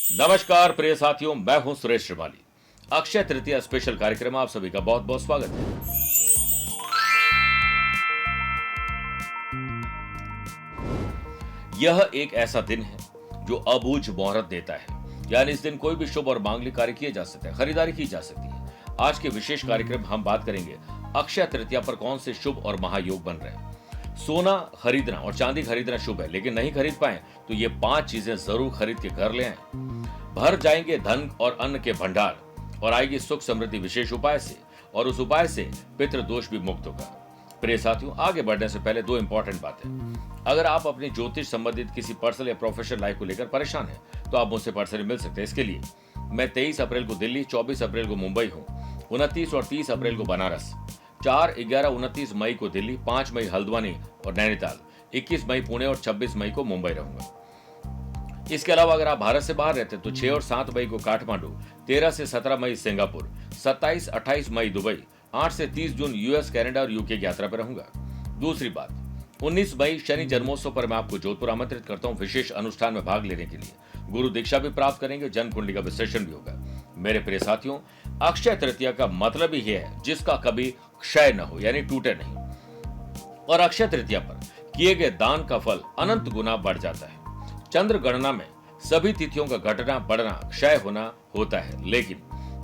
नमस्कार प्रिय साथियों, मैं हूं सुरेश श्रीमाली। अक्षय तृतीया स्पेशल कार्यक्रम में आप सभी का बहुत बहुत स्वागत है। यह एक ऐसा दिन है जो अबूझ मोहरत देता है, यानी इस दिन कोई भी शुभ और मांगलिक कार्य किए जा सकते हैं, खरीदारी की जा सकती है। आज के विशेष कार्यक्रम हम बात करेंगे अक्षय तृतीया पर कौन से शुभ और महायोग बन रहे हैं। सोना खरीदना और चांदी खरीदना शुभ है, लेकिन नहीं खरीद पाए तो ये 5 चीजें जरूर खरीद के घर ले आए। भर जाएंगे धन और अन्न के भंडार और आएगी सुख समृद्धि विशेष उपाय से, और उस उपाय से पितृ दोष भी मुक्त होगा। प्रिय साथियों, आगे बढ़ने से पहले 2 इंपॉर्टेंट बातें। अगर आप अपनी ज्योतिष संबंधित किसी पर्सनल या प्रोफेशनल लाइफ को लेकर परेशान हैं तो आप मुझसे पर्सनली मिल सकते हैं। इसके लिए मैं 23 अप्रैल को दिल्ली, 24 अप्रैल को मुंबई हूँ, 29 और 30 अप्रैल को बनारस, 4, 11, 29 मई को दिल्ली, 5 मई हल्द्वानी और नैनीताल, 21 मई पुणे और 26 मई को मुंबई रहूंगा। इसके अलावा अगर आप भारत से बाहर रहते हैं तो 6 और 7 मई को काठमांडू, 13 से 17 मई सिंगापुर, 27, 28 मई दुबई, 8 से 30 जून यूएस, कनाडा और यूके की यात्रा पर रहूंगा। दूसरी बात, 19 मई शनि जन्मोत्सव पर मैं आपको जोधपुर आमंत्रित करता हूं विशेष अनुष्ठान में भाग लेने के लिए। गुरु दीक्षा भी प्राप्त करेंगे, जन्म कुंडली का विश्लेषण भी होगा। मेरे प्रिय साथियों, अक्षय तृतीया का मतलब ही है जिसका कभी क्षय न हो, यानी टूटे नहीं। और अक्षय तृतीया पर किए गए दान का फल अनंत गुना बढ़ जाता है। चंद्र गणना में सभी तिथियों का घटना बढ़ना क्षय होना होता है, लेकिन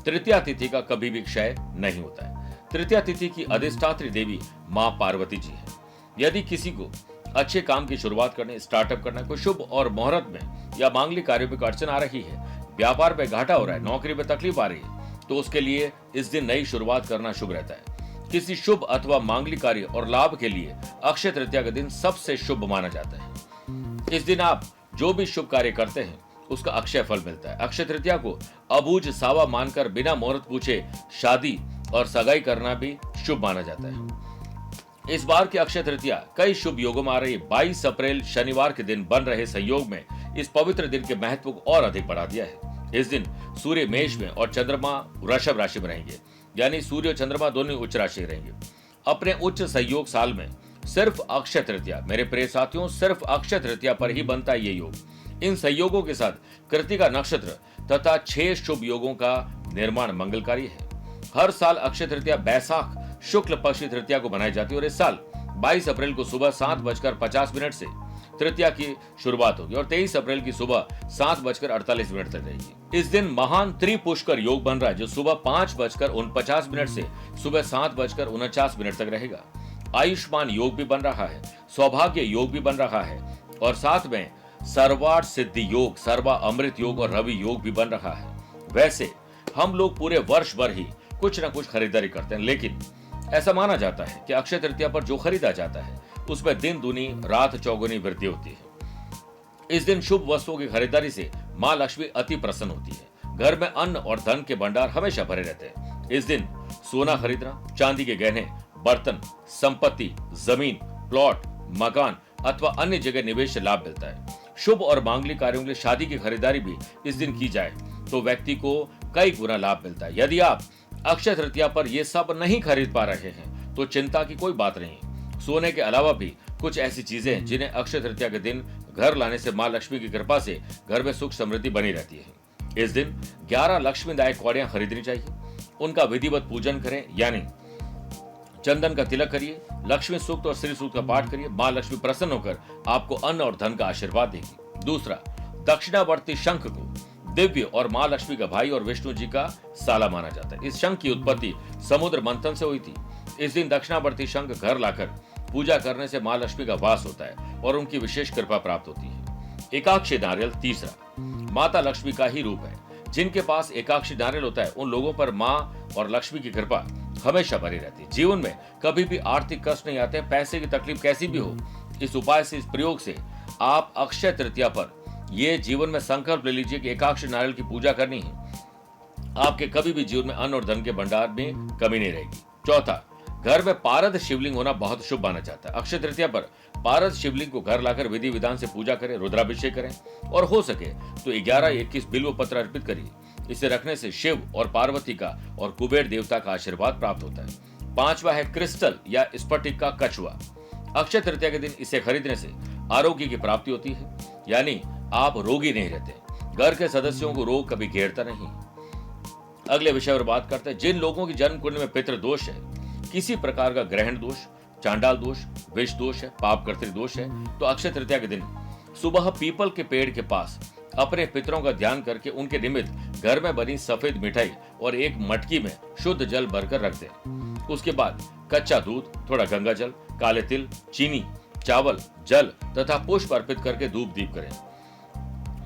तृतीया तिथि का कभी भी क्षय नहीं होता है। तृतीया तिथि की अधिष्ठात्री देवी मां पार्वती जी है। यदि किसी को अच्छे काम की शुरुआत करने, स्टार्टअप करना, कोई शुभ और मुहूर्त में या मांगलिक कार्यों में अड़चन आ रही है, व्यापार में घाटा हो रहा है, नौकरी में तकलीफ आ रही है, तो उसके लिए इस दिन नई शुरुआत करना शुभ रहता है। किसी शुभ अथवा मांगलिक कार्य और लाभ के लिए अक्षय तृतीया का दिन सबसे शुभ माना जाता है। इस दिन आप जो भी शुभ कार्य करते हैं उसका अक्षय फल मिलता है। अक्षय तृतीया को अबूझ सावा मानकर बिना मुहूर्त पूछे शादी और सगाई करना भी शुभ माना जाता है। इस बार की अक्षय तृतीया कई शुभ योगों में आ रही है। 22 अप्रैल शनिवार के दिन बन रहे संयोग में इस पवित्र दिन के महत्व को और अधिक बढ़ा दिया है। इस दिन सूर्य मेष में और चंद्रमा वृषभ राशि में रहेंगे, यानी सूर्य और चंद्रमा दोनों उच्च राशि रहेंगे। अपने उच्च संयोग साल में सिर्फ अक्षय तृतीया, मेरे प्रिय साथियों, सिर्फ अक्षय तृतीया पर ही बनता है ये योग। इन संयोगों के साथ कृतिका नक्षत्र तथा 6 शुभ योगों का निर्माण मंगलकारी है। हर साल अक्षय तृतीया बैसाख शुक्ल पक्ष की तृतीया को बनाई जाती है और इस साल 22 अप्रैल को सुबह 7:50 से तृतीया की शुरुआत होगी और 23 अप्रैल की सुबह 7:48 तक रहेगी। इस दिन महान त्रिपुष्कर योग बन रहा है जो सुबह 5:49 से सुबह 7:49 तक रहेगा। आयुष्मान योग भी बन रहा है, सौभाग्य योग भी बन रहा है और साथ में सर्वार्थ सिद्धि योग, सर्वा अमृत योग और रवि योग भी बन रहा है। वैसे हम लोग पूरे वर्ष भर ही कुछ न कुछ खरीदारी करते हैं, लेकिन ऐसा माना जाता है कि अक्षय तृतीया पर जो खरीदा जाता है उसमें दिन दूनी रात चौगुनी वृद्धि होती है। इस दिन शुभ वस्तुओं की खरीदारी से मां लक्ष्मी अति प्रसन्न होती है। घर में अन्न और धन के भंडार हमेशा भरे रहते हैं। इस दिन सोना खरीदना, चांदी के गहने, बर्तन, संपत्ति, जमीन, प्लॉट, मकान अथवा अन्य जगह निवेश से लाभ मिलता है। शुभ और मांगलिक कार्यों के लिए शादी की खरीदारी भी इस दिन की जाए तो व्यक्ति को कई गुना लाभ मिलता है। यदि आप अक्षय तृतीया पर ये सब नहीं खरीद पा रहे हैं तो चिंता की कोई बात नहीं। सोने के अलावा भी कुछ ऐसी चीजें हैं जिन्हें अक्षय तृतीया के दिन घर लाने से मां लक्ष्मी की कृपा से घर में सुख समृद्धि बनी रहती है। इस दिन 11 लक्ष्मीदायक कौड़ियां खरीदनी चाहिए। उनका विधिवत पूजन करें, यानी चंदन का तिलक करिए, लक्ष्मी सूक्त और श्री सूक्त का पाठ करिए। मां लक्ष्मी प्रसन्न होकर आपको अन्न और धन का आशीर्वाद देगी। दूसरा, दक्षिणावर्ती शंख को दिव्य और मां लक्ष्मी का भाई और विष्णु जी का साला माना जाता है। इस शंख की उत्पत्ति समुद्र मंथन से हुई थी। इस दिन दक्षिणावर्ती शंख घर लाकर पूजा करने से मां लक्ष्मी का वास होता है और उनकी विशेष कृपा प्राप्त होती है। एकाक्षी नारियल तीसरा, माता लक्ष्मी का ही रूप है। जिनके पास एकाक्षी नारियल होता है उन लोगों पर मां और लक्ष्मी की कृपा हमेशा बनी रहती है। जीवन में कभी भी आर्थिक कष्ट नहीं आते, पैसे की तकलीफ कैसी भी हो। इस उपाय से, इस प्रयोग से आप अक्षय तृतीया पर ये जीवन में संकल्प ले लीजिए कि एकाक्षी नारियल की पूजा करनी है। आपके कभी भी जीवन में अन्न और धन के भंडार में कमी नहीं रहेगी। चौथा, घर में पारद शिवलिंग होना बहुत शुभ माना जाता है। अक्षय तृतीया पर पारद शिवलिंग को घर लाकर विधि विधान से पूजा करें, रुद्राभिषेक करें और हो सके तो 11-21 बिल्व पत्र अर्पित करिए। इसे रखने से शिव और पार्वती का और कुबेर देवता का आशीर्वाद प्राप्त होता है। 5वां है क्रिस्टल या स्फटिक का कछुआ। अक्षय तृतीया के दिन इसे खरीदने से आरोग्य की प्राप्ति होती है, यानी आप रोगी नहीं रहते। घर के सदस्यों को रोग कभी घेरता नहीं। अगले विषय पर बात करते हैं। जिन लोगों की जन्म कुंडली में पितृ दोष है, किसी प्रकार का ग्रहण दोष, चांडाल दोष, विष दोष है, पाप कर्तृ दोष है, तो अक्षय तृतीया के दिन सुबह पीपल के पेड़ के पास अपने पितरों का ध्यान करके उनके निमित्त घर में बनी सफेद मिठाई और एक मटकी में शुद्ध जल भरकर रख दें। उसके बाद कच्चा दूध, थोड़ा गंगा जल, काले तिल, चीनी, चावल, जल तथा पुष्प अर्पित करके धूप दीप करें।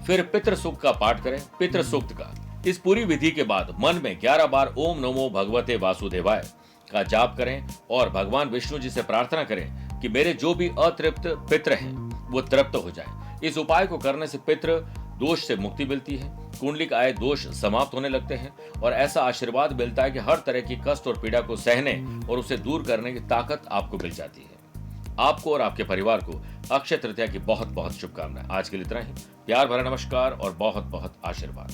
फिर पितृ सूक्त का पाठ करें। पितृ सूक्त का इस पूरी विधि के बाद मन में 11 बार ओम नमो भगवते वासुदेवाय का जाप करें और भगवान विष्णु जी से प्रार्थना करें कि मेरे जो भी अतृप्त पितृ हैं वो तृप्त हो जाए। इस उपाय को करने से पितृ दोष से मुक्ति मिलती है, कुंडलिक आय दोष समाप्त होने लगते हैं और ऐसा आशीर्वाद मिलता है कि हर तरह की कष्ट और पीड़ा को सहने और उसे दूर करने की ताकत आपको मिल जाती है। आपको और आपके परिवार को अक्षय तृतीया की बहुत बहुत शुभकामनाएं। आज के लिए इतना ही। प्यार भरा नमस्कार और बहुत बहुत आशीर्वाद।